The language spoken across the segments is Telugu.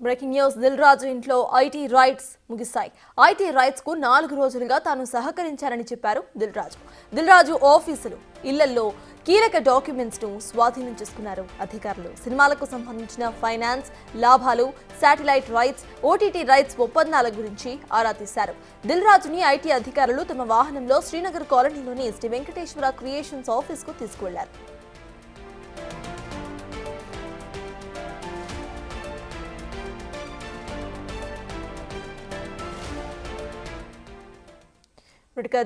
బ్రేకింగ్ న్యూస్ దిల్ రాజు ఇంట్లో ఐటీ రైట్స్ ముగిశాయి. ఐటీ రైట్స్ కు 4 రోజులుగా తాను సహకరించారని చెప్పారు దిల్ రాజు ఆఫీసులు, ఇళ్లలో కీలక డాక్యుమెంట్స్ ను స్వాధీనం చేసుకున్నారు అధికారులు. సినిమాలకు సంబంధించిన ఫైనాన్స్, లాభాలు, శాటిలైట్ రైట్స్, ఓటీటీ రైట్స్ ఒప్పందాల గురించి ఆరా తీశారు. దిల్ రాజుని ఐటీ అధికారులు తమ వాహనంలో శ్రీనగర్ కాలనీలోని శ్రీ వెంకటేశ్వర క్రియేషన్స్ ఆఫీస్ కు తీసుకువెళ్లారు.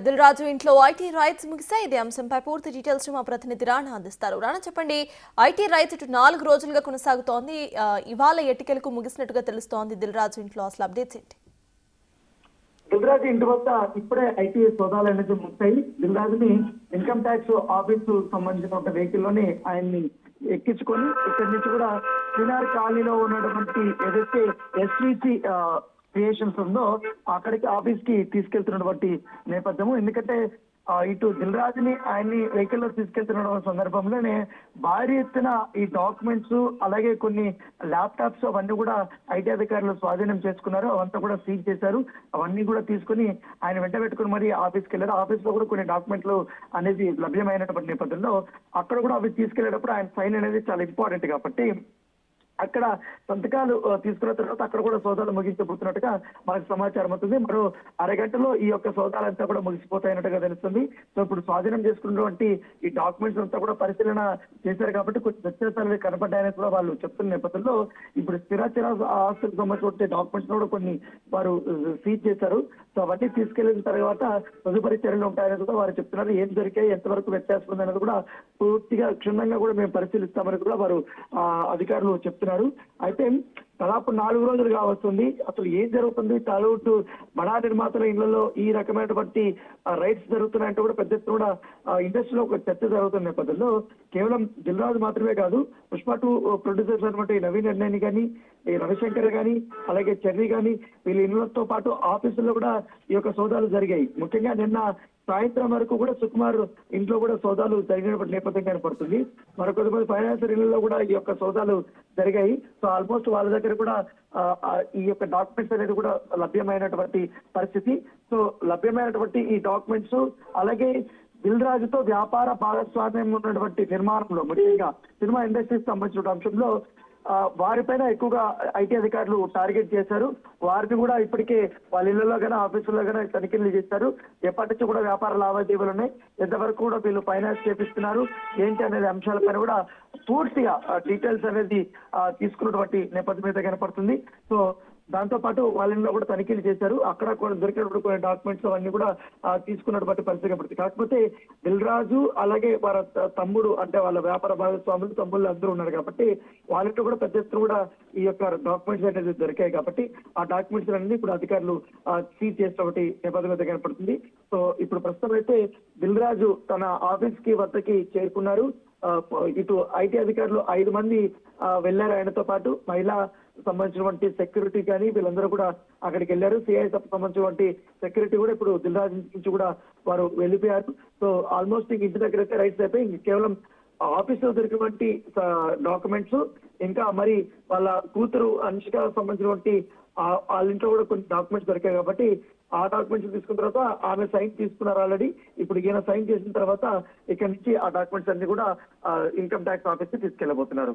దిల్ రాజు ఇంట్లో ఐటీ రైట్స్ ముగిశాయి. ఇదే అంశంపై పూర్తి డీటెయిల్స్ మా ప్రతినిధి రాణా అందిస్తారు. రాణా, చెప్పండి, ఐటీ రైట్స్ ఇటు 4 రోజులుగా కొనసాగుతోంది. ఇవాళ ఎట్టికలకు ముగిసినట్టుగా తెలుస్తోంది. దిల్ రాజు ఇంట్లో అసలు అప్డేట్స్ ఏంటి? దిల్ రాజు ఇంటి వద్ద ఇప్పుడే ఐటీ సోదాలు అనేది ముగిశాయి. దిల్ రాజుని ఇన్కమ్ ట్యాక్స్ ఆఫీసు సంబంధించిన ఒక వెహికల్ లోని ఆయన్ని ఎక్కించుకొని ఇక్కడి నుంచి కూడా శ్రీనగర్ కాలనీలో ఉన్నటువంటి ఏదైతే ఎస్విసి క్రియేషన్స్ ఉందో అక్కడికి ఆఫీస్ కి తీసుకెళ్తున్నటువంటి నేపథ్యము. ఎందుకంటే ఇటు దిల్ రాజుని ఆయన్ని వెహికల్ లో తీసుకెళ్తున్న సందర్భంలోనే భారీ ఎత్తున ఈ డాక్యుమెంట్స్ అలాగే కొన్ని ల్యాప్టాప్స్ అవన్నీ కూడా ఐటీ అధికారులు స్వాధీనం చేసుకున్నారు. అవంతా కూడా సీజ్ చేశారు. అవన్నీ కూడా తీసుకుని ఆయన వెంట పెట్టుకుని మరి ఆఫీస్కి వెళ్ళారు. ఆఫీస్ లో కూడా కొన్ని డాక్యుమెంట్లు అనేది లభ్యమైనటువంటి నేపథ్యంలో అక్కడ కూడా అవి తీసుకెళ్లేటప్పుడు ఆయన సైన్ అనేది చాలా ఇంపార్టెంట్ కాబట్టి అక్కడ సంతకాలు తీసుకున్న తర్వాత అక్కడ కూడా సోదాలు ముగించబోతున్నట్టుగా మనకు సమాచారం అవుతుంది. మరో అరగంటలో ఈ యొక్క సోదాలంతా కూడా ముగిసిపోతాయినట్టుగా తెలుస్తుంది. సో ఇప్పుడు స్వాధీనం చేసుకున్నటువంటి ఈ డాక్యుమెంట్స్ అంతా కూడా పరిశీలన చేశారు కాబట్టి కొన్ని వ్యత్యాసాలు కనపడ్డాయని కూడా వాళ్ళు చెప్తున్న నేపథ్యంలో ఇప్పుడు స్థిరాచర ఆస్తులకు సంబంధించిన డాక్యుమెంట్స్ కూడా కొన్ని వారు సీజ్ చేశారు. సో అవన్నీ తీసుకెళ్లిన తర్వాత తదుపరి చర్యలు ఉంటాయని కూడా వారు చెప్తున్నారు. ఏం జరిగాయి, ఎంతవరకు వ్యత్యాసం ఉందనేది కూడా పూర్తిగా క్షుణ్ణంగా కూడా మేము పరిశీలిస్తామని కూడా వారు అధికారులు చెప్తున్నారు. అయితే దాదాపు 4 రోజులుగా వస్తుంది. అసలు ఏం జరుగుతుంది, టాలీవుడ్ బడా నిర్మాతల ఇళ్లలో ఈ రకమైనటువంటి రైట్స్ జరుగుతున్నాయంటే కూడా పెద్ద ఎత్తున కూడా ఇండస్ట్రీలో ఒక చర్చ జరుగుతున్న నేపథ్యంలో కేవలం దిల్ రాజు మాత్రమే కాదు, పుష్ప 2 ప్రొడ్యూసర్స్ అయినటువంటి నవీన్ అడ్నాని కానీ, రవిశంకర్ కానీ, అలాగే చెర్రీ కానీ వీళ్ళ ఇళ్లతో పాటు ఆఫీసుల్లో కూడా ఈ యొక్క సోదాలు జరిగాయి. ముఖ్యంగా నిన్న సాయంత్రం వరకు కూడా సుకుమార్ ఇంట్లో కూడా సోదాలు జరిగినటువంటి నేపథ్యం కనపడుతుంది. మరో కొంతమంది ఫైనాన్షియల్ ఇళ్లలో కూడా ఈ యొక్క సోదాలు జరిగాయి. సో ఆల్మోస్ట్ వాళ్ళ దగ్గర కూడా ఈ యొక్క డాక్యుమెంట్స్ అనేది కూడా లభ్యమైనటువంటి పరిస్థితి. సో లభ్యమైనటువంటి ఈ డాక్యుమెంట్స్ అలాగే దిల్ రాజుతో వ్యాపార భాగస్వామ్యం ఉన్నటువంటి నిర్మాణంలో ముఖ్యంగా సినిమా ఇండస్ట్రీకి సంబంధించిన అంశంలో వారిపైన ఎక్కువగా ఐటీ అధికారులు టార్గెట్ చేశారు. వారిని కూడా ఇప్పటికే వాళ్ళ ఇళ్లలో కానీ ఆఫీసుల్లో కానీ తనిఖీలు చేశారు. ఎప్పటి నుంచి కూడా వ్యాపార లావాదేవీలు ఉన్నాయి, ఎంతవరకు కూడా వీళ్ళు ఫైనాన్స్ చేపిస్తున్నారు ఏంటి అనేది అంశాలపైన కూడా పూర్తిగా డీటెయిల్స్ అనేది తీసుకున్నటువంటి నేపథ్యం అయితే కనపడుతుంది. సో దాంతో పాటు వాళ్ళలో కూడా తనిఖీలు చేశారు. అక్కడ దొరికినటువంటి కొన్ని డాక్యుమెంట్స్ అవన్నీ కూడా తీసుకున్నటువంటి పరిస్థితి కనపడుతుంది. కాకపోతే దిల్ రాజు అలాగే వాళ్ళ తమ్ముడు అంటే వాళ్ళ వ్యాపార భాగస్వాములు తమ్ముళ్ళు అందరూ ఉన్నారు కాబట్టి వాళ్ళంటూ కూడా పెద్ద ఎత్తున కూడా ఈ యొక్క డాక్యుమెంట్స్ అనేది దొరికాయి కాబట్టి ఆ డాక్యుమెంట్స్ అన్ని ఇప్పుడు అధికారులు సీజ్ చేసినటువంటి నేపథ్యం అయితే కనపడుతుంది. సో ఇప్పుడు ప్రస్తుతం అయితే దిల్ రాజు తన ఆఫీస్ కి వద్దకి చేరుకున్నారు. ఇటు ఐటీ అధికారులు 5 మంది వెళ్లారు. ఆయనతో పాటు మహిళా సంబంధించినటువంటి సెక్యూరిటీ కానీ వీళ్ళందరూ కూడా అక్కడికి వెళ్ళారు. సిఐ సంబంధించినటువంటి సెక్యూరిటీ కూడా ఇప్పుడు దిల్ రాజు నుంచి కూడా వారు వెళ్ళిపోయారు. సో ఆల్మోస్ట్ ఇంటి దగ్గర అయితే రైట్స్ అయిపోయి కేవలం ఆఫీస్ లో దొరికినటువంటి డాక్యుమెంట్స్ ఇంకా మరి వాళ్ళ కూతురు అనుష్క సంబంధించినటువంటి వాళ్ళ ఇంట్లో కూడా కొన్ని డాక్యుమెంట్స్ దొరికాయి కాబట్టి ఆ డాక్యుమెంట్స్ తీసుకున్న తర్వాత ఆమె సైన్ తీసుకున్నారు ఆల్రెడీ. ఇప్పుడు ఈయన సైన్ చేసిన తర్వాత ఇక్కడ నుంచి ఆ డాక్యుమెంట్స్ అన్ని కూడా ఇన్కమ్ ట్యాక్స్ ఆఫీస్ కి తీసుకెళ్లబోతున్నారు.